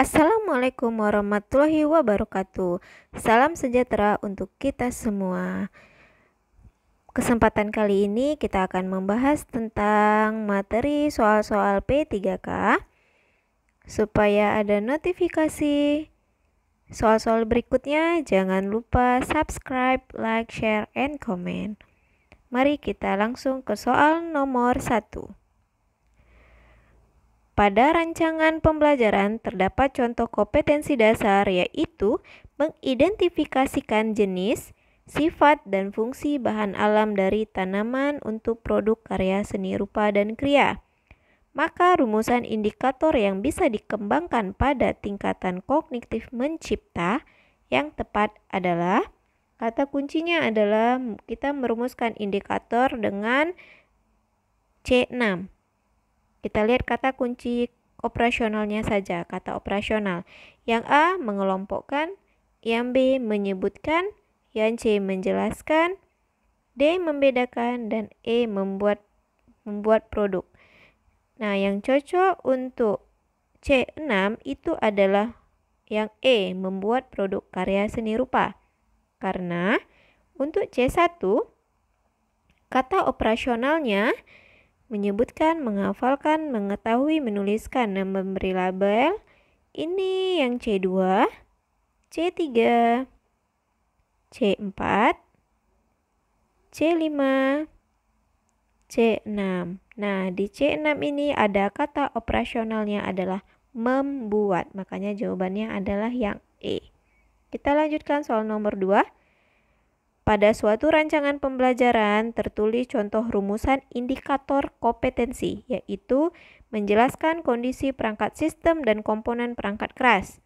Assalamualaikum warahmatullahi wabarakatuh. Salam sejahtera untuk kita semua. Kesempatan kali ini kita akan membahas tentang materi soal-soal P3K. Supaya ada notifikasi soal-soal berikutnya, jangan lupa subscribe, like, share, and comment. Mari kita langsung ke soal nomor 1. Pada rancangan pembelajaran terdapat contoh kompetensi dasar, yaitu mengidentifikasikan jenis, sifat, dan fungsi bahan alam dari tanaman untuk produk karya seni rupa dan kriya. Maka rumusan indikator yang bisa dikembangkan pada tingkatan kognitif mencipta yang tepat adalah, kata kuncinya adalah kita merumuskan indikator dengan C6. Kita lihat kata kunci operasionalnya saja, kata operasional. Yang A mengelompokkan, yang B menyebutkan, yang C menjelaskan, D membedakan, dan E membuat produk. Nah, yang cocok untuk C6 itu adalah yang E, membuat produk karya seni rupa. Karena untuk C1, kata operasionalnya menyebutkan, menghafalkan, mengetahui, menuliskan, dan memberi label. Ini yang C2, C3, C4, C5, C6. Nah, di C6 ini ada kata operasionalnya adalah membuat. Makanya jawabannya adalah yang E. Kita lanjutkan soal nomor 2. Pada suatu rancangan pembelajaran tertulis contoh rumusan indikator kompetensi, yaitu menjelaskan kondisi perangkat sistem dan komponen perangkat keras.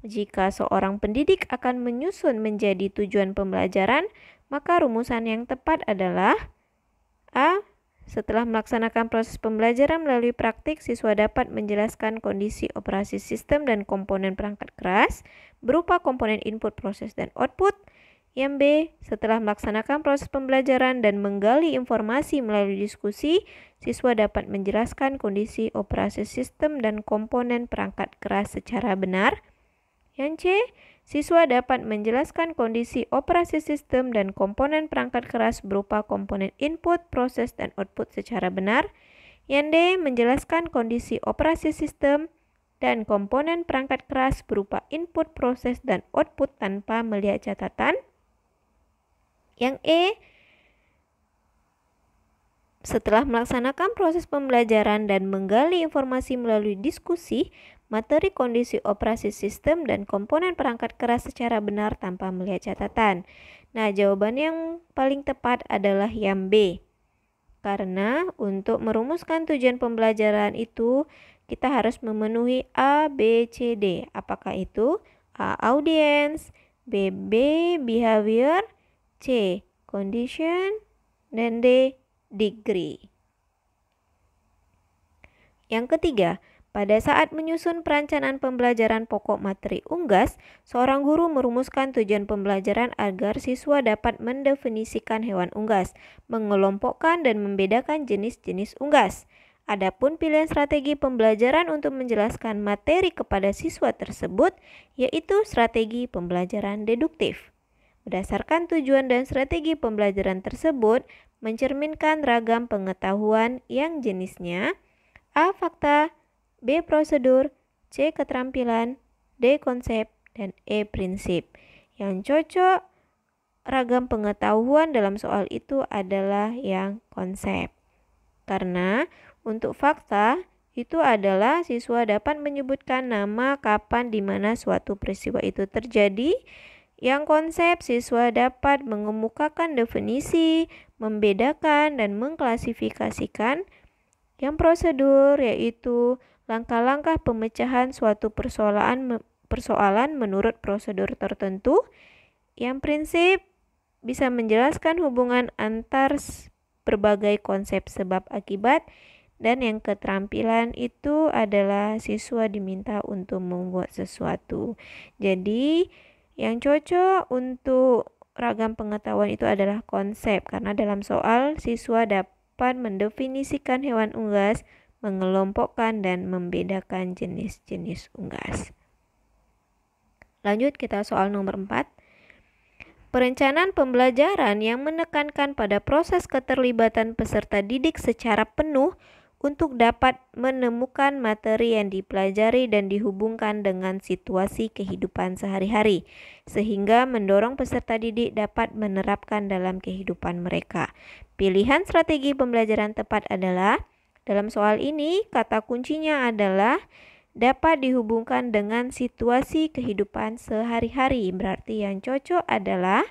Jika seorang pendidik akan menyusun menjadi tujuan pembelajaran, maka rumusan yang tepat adalah A. Setelah melaksanakan proses pembelajaran melalui praktik, siswa dapat menjelaskan kondisi operasi sistem dan komponen perangkat keras berupa komponen input, proses, dan output. Yang B, setelah melaksanakan proses pembelajaran dan menggali informasi melalui diskusi, siswa dapat menjelaskan kondisi operasi sistem dan komponen perangkat keras secara benar. Yang C, siswa dapat menjelaskan kondisi operasi sistem dan komponen perangkat keras berupa komponen input, proses, dan output secara benar. Yang D, menjelaskan kondisi operasi sistem dan komponen perangkat keras berupa input, proses, dan output tanpa melihat catatan. Yang E, setelah melaksanakan proses pembelajaran dan menggali informasi melalui diskusi, materi kondisi operasi sistem dan komponen perangkat keras secara benar tanpa melihat catatan. Nah, jawaban yang paling tepat adalah yang B. Karena untuk merumuskan tujuan pembelajaran itu, kita harus memenuhi A, B, C, D. Apakah itu? A, audience, B, behavior, C, condition, dan D, degree. Yang ketiga, pada saat menyusun perencanaan pembelajaran pokok materi unggas, seorang guru merumuskan tujuan pembelajaran agar siswa dapat mendefinisikan hewan unggas, mengelompokkan dan membedakan jenis-jenis unggas. Adapun pilihan strategi pembelajaran untuk menjelaskan materi kepada siswa tersebut, yaitu strategi pembelajaran deduktif. Berdasarkan tujuan dan strategi pembelajaran tersebut, mencerminkan ragam pengetahuan yang jenisnya A. Fakta, B. Prosedur, C. Keterampilan, D. Konsep, dan E. Prinsip. Yang cocok ragam pengetahuan dalam soal itu adalah yang konsep. Karena untuk fakta itu adalah siswa dapat menyebutkan nama, kapan, di mana suatu peristiwa itu terjadi. Yang konsep, siswa dapat mengemukakan definisi, membedakan, dan mengklasifikasikan. Yang prosedur, yaitu langkah-langkah pemecahan suatu persoalan menurut prosedur tertentu. Yang prinsip, bisa menjelaskan hubungan antar berbagai konsep sebab akibat. Dan yang keterampilan itu adalah siswa diminta untuk membuat sesuatu. Jadi, yang cocok untuk ragam pengetahuan itu adalah konsep, karena dalam soal siswa dapat mendefinisikan hewan unggas, mengelompokkan dan membedakan jenis-jenis unggas. Lanjut kita soal nomor 4. Perencanaan pembelajaran yang menekankan pada proses keterlibatan peserta didik secara penuh untuk dapat menemukan materi yang dipelajari dan dihubungkan dengan situasi kehidupan sehari-hari, sehingga mendorong peserta didik dapat menerapkan dalam kehidupan mereka. Pilihan strategi pembelajaran tepat adalah, dalam soal ini kata kuncinya adalah dapat dihubungkan dengan situasi kehidupan sehari-hari. Berarti yang cocok adalah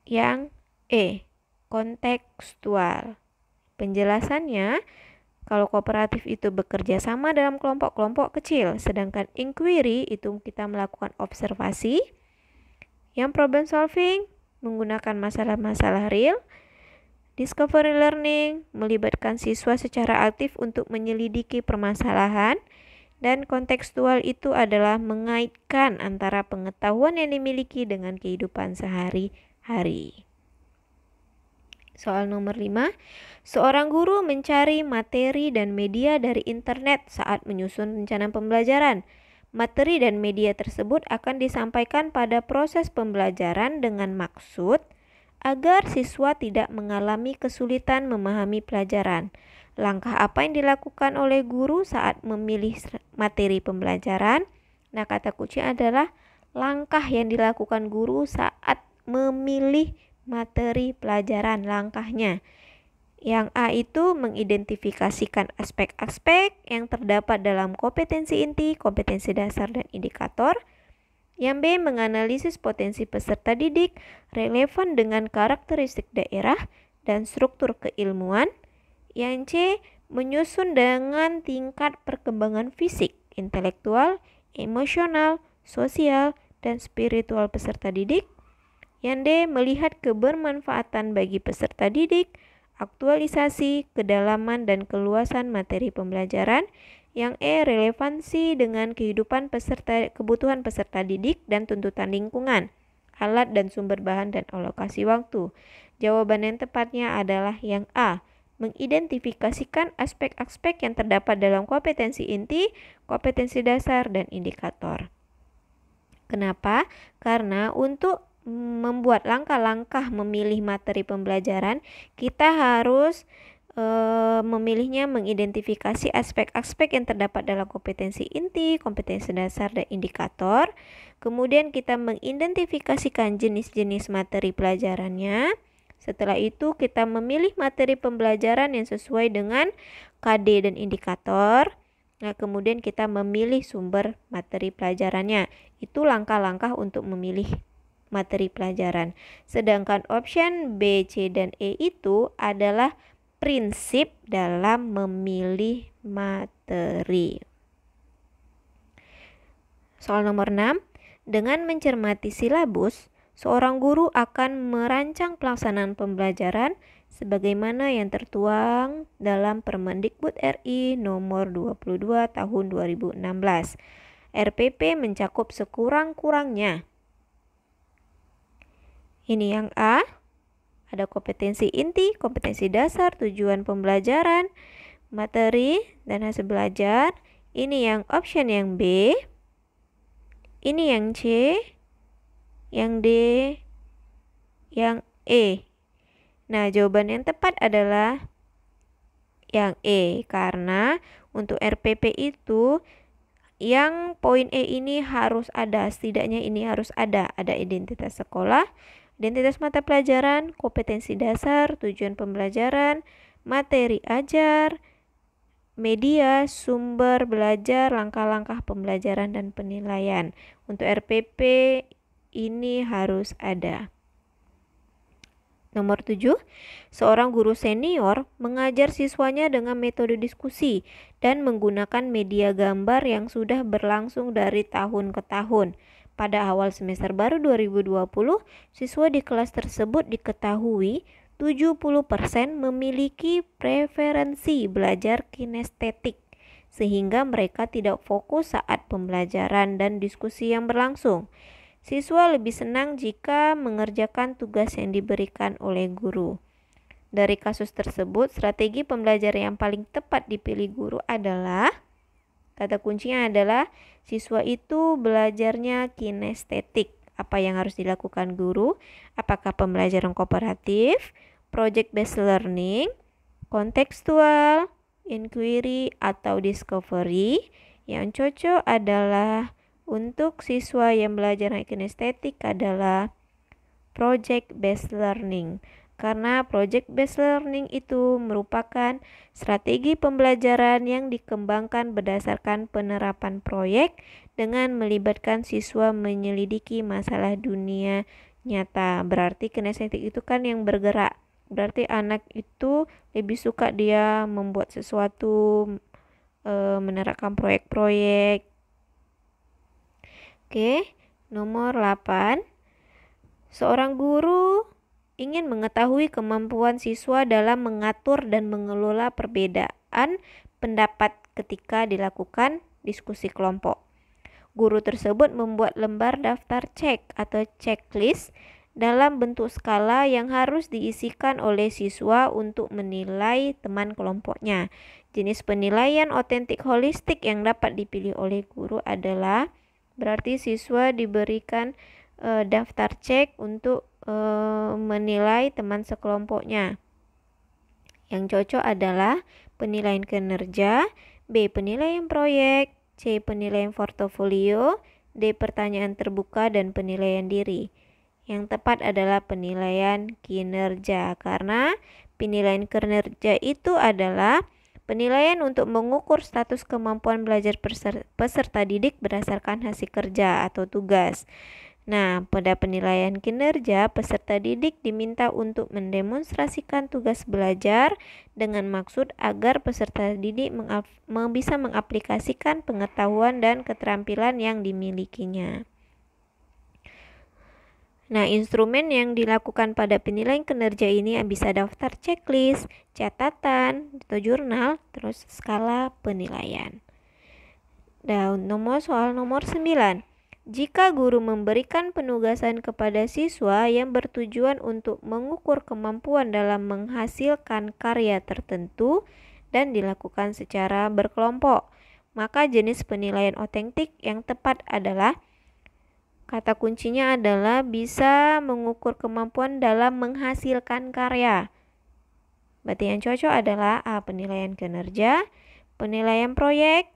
yang E, kontekstual. Penjelasannya, kalau kooperatif itu bekerja sama dalam kelompok-kelompok kecil, sedangkan inquiry itu kita melakukan observasi. Yang problem solving menggunakan masalah-masalah real. Discovery learning melibatkan siswa secara aktif untuk menyelidiki permasalahan, dan kontekstual itu adalah mengaitkan antara pengetahuan yang dimiliki dengan kehidupan sehari-hari. Soal nomor 5, seorang guru mencari materi dan media dari internet saat menyusun rencana pembelajaran. Materi dan media tersebut akan disampaikan pada proses pembelajaran dengan maksud agar siswa tidak mengalami kesulitan memahami pelajaran. Langkah apa yang dilakukan oleh guru saat memilih materi pembelajaran? Nah, kata kunci adalah langkah yang dilakukan guru saat memilih materi pelajaran. Langkahnya, yang A itu mengidentifikasikan aspek-aspek yang terdapat dalam kompetensi inti, kompetensi dasar, dan indikator. Yang B, menganalisis potensi peserta didik relevan dengan karakteristik daerah dan struktur keilmuan. Yang C, menyusun dengan tingkat perkembangan fisik, intelektual, emosional, sosial, dan spiritual peserta didik. Yang D, melihat kebermanfaatan bagi peserta didik, aktualisasi, kedalaman, dan keluasan materi pembelajaran. Yang E, relevansi dengan kehidupan kebutuhan peserta didik dan tuntutan lingkungan, alat dan sumber bahan, dan alokasi waktu. Jawaban yang tepatnya adalah yang A, mengidentifikasikan aspek-aspek yang terdapat dalam kompetensi inti, kompetensi dasar, dan indikator. Kenapa? Karena untuk membuat langkah-langkah memilih materi pembelajaran, kita harus memilihnya mengidentifikasi aspek-aspek yang terdapat dalam kompetensi inti, kompetensi dasar, dan indikator. Kemudian kita mengidentifikasikan jenis-jenis materi pelajarannya. Setelah itu kita memilih materi pembelajaran yang sesuai dengan KD dan indikator. Nah, kemudian kita memilih sumber materi pelajarannya. Itu langkah-langkah untuk memilih materi pelajaran. Sedangkan option B, C, dan E itu adalah prinsip dalam memilih materi. Soal nomor 6, dengan mencermati silabus, seorang guru akan merancang pelaksanaan pembelajaran sebagaimana yang tertuang dalam Permendikbud RI nomor 22 tahun 2016. RPP mencakup sekurang-kurangnya. Ini yang A, ada kompetensi inti, kompetensi dasar, tujuan pembelajaran, materi, dan hasil belajar. Ini yang option yang B. Ini yang C, yang D, yang E. Nah, jawaban yang tepat adalah yang E, karena untuk RPP itu yang poin E ini harus ada, setidaknya ini harus ada identitas sekolah, identitas mata pelajaran, kompetensi dasar, tujuan pembelajaran, materi ajar, media, sumber belajar, langkah-langkah pembelajaran, dan penilaian. Untuk RPP ini harus ada. Nomor 7, seorang guru senior mengajar siswanya dengan metode diskusi dan menggunakan media gambar yang sudah berlangsung dari tahun ke tahun. Pada awal semester baru 2020, siswa di kelas tersebut diketahui 70% memiliki preferensi belajar kinestetik, sehingga mereka tidak fokus saat pembelajaran dan diskusi yang berlangsung. Siswa lebih senang jika mengerjakan tugas yang diberikan oleh guru. Dari kasus tersebut, strategi pembelajaran yang paling tepat dipilih guru adalah Kata kuncinya adalah siswa itu belajarnya kinestetik. Apa yang harus dilakukan guru? Apakah pembelajaran kooperatif, project based learning, kontekstual, inquiry, atau discovery? Yang cocok adalah untuk siswa yang belajar kinestetik adalah project based learning. Karena project based learning itu merupakan strategi pembelajaran yang dikembangkan berdasarkan penerapan proyek dengan melibatkan siswa menyelidiki masalah dunia nyata. Berarti kinestetik itu kan yang bergerak. Berarti anak itu lebih suka dia membuat sesuatu, menerapkan proyek-proyek. Oke, nomor 8. Seorang guru ingin mengetahui kemampuan siswa dalam mengatur dan mengelola perbedaan pendapat ketika dilakukan diskusi kelompok. Guru tersebut membuat lembar daftar cek atau checklist dalam bentuk skala yang harus diisikan oleh siswa untuk menilai teman kelompoknya. Jenis penilaian otentik holistik yang dapat dipilih oleh guru adalah berarti siswa diberikan daftar cek untuk menilai teman sekelompoknya. Yang cocok adalah penilaian kinerja, B. penilaian proyek, C. penilaian portofolio, D. pertanyaan terbuka, dan penilaian diri. Yang tepat adalah penilaian kinerja, karena penilaian kinerja itu adalah penilaian untuk mengukur status kemampuan belajar peserta didik berdasarkan hasil kerja atau tugas. Nah, pada penilaian kinerja, peserta didik diminta untuk mendemonstrasikan tugas belajar dengan maksud agar peserta didik bisa mengaplikasikan pengetahuan dan keterampilan yang dimilikinya. Nah, instrumen yang dilakukan pada penilaian kinerja ini bisa daftar checklist, catatan, atau jurnal, terus skala penilaian. Dan soal nomor 9. Jika guru memberikan penugasan kepada siswa yang bertujuan untuk mengukur kemampuan dalam menghasilkan karya tertentu dan dilakukan secara berkelompok, maka jenis penilaian otentik yang tepat adalah, kata kuncinya adalah bisa mengukur kemampuan dalam menghasilkan karya. Berarti yang cocok adalah A. penilaian kinerja, penilaian proyek,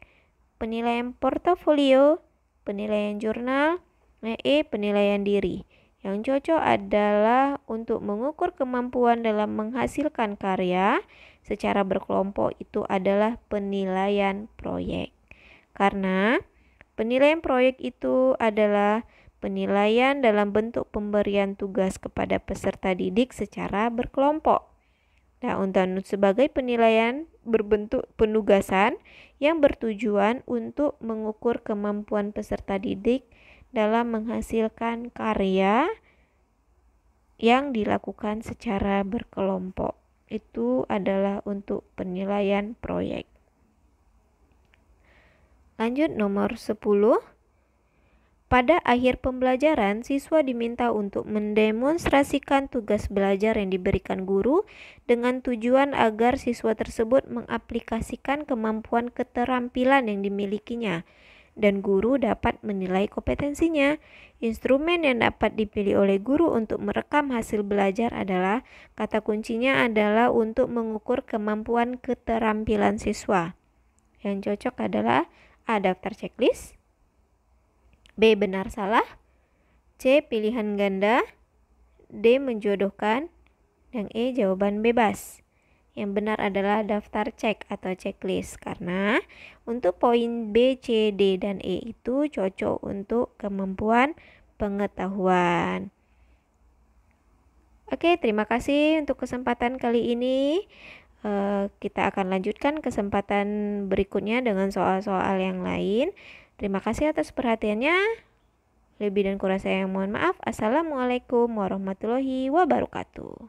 penilaian portofolio, penilaian jurnal, E. penilaian diri. Yang cocok adalah untuk mengukur kemampuan dalam menghasilkan karya secara berkelompok itu adalah penilaian proyek. Karena penilaian proyek itu adalah penilaian dalam bentuk pemberian tugas kepada peserta didik secara berkelompok. Nah, untuk sebagai penilaian berbentuk penugasan yang bertujuan untuk mengukur kemampuan peserta didik dalam menghasilkan karya yang dilakukan secara berkelompok. Itu adalah untuk penilaian proyek. Lanjut nomor 10. Pada akhir pembelajaran, siswa diminta untuk mendemonstrasikan tugas belajar yang diberikan guru dengan tujuan agar siswa tersebut mengaplikasikan kemampuan keterampilan yang dimilikinya dan guru dapat menilai kompetensinya. Instrumen yang dapat dipilih oleh guru untuk merekam hasil belajar adalah, kata kuncinya adalah untuk mengukur kemampuan keterampilan siswa. Yang cocok adalah A. daftar checklist, B. benar salah, C. pilihan ganda, D. menjodohkan, dan E. jawaban bebas. Yang benar adalah daftar cek atau checklist, karena untuk poin B, C, D, dan E itu cocok untuk kemampuan pengetahuan. Oke, terima kasih untuk kesempatan kali ini. Kita akan lanjutkan kesempatan berikutnya dengan soal-soal yang lain. Terima kasih atas perhatiannya. Lebih dan kurang saya mohon maaf. Assalamualaikum warahmatullahi wabarakatuh.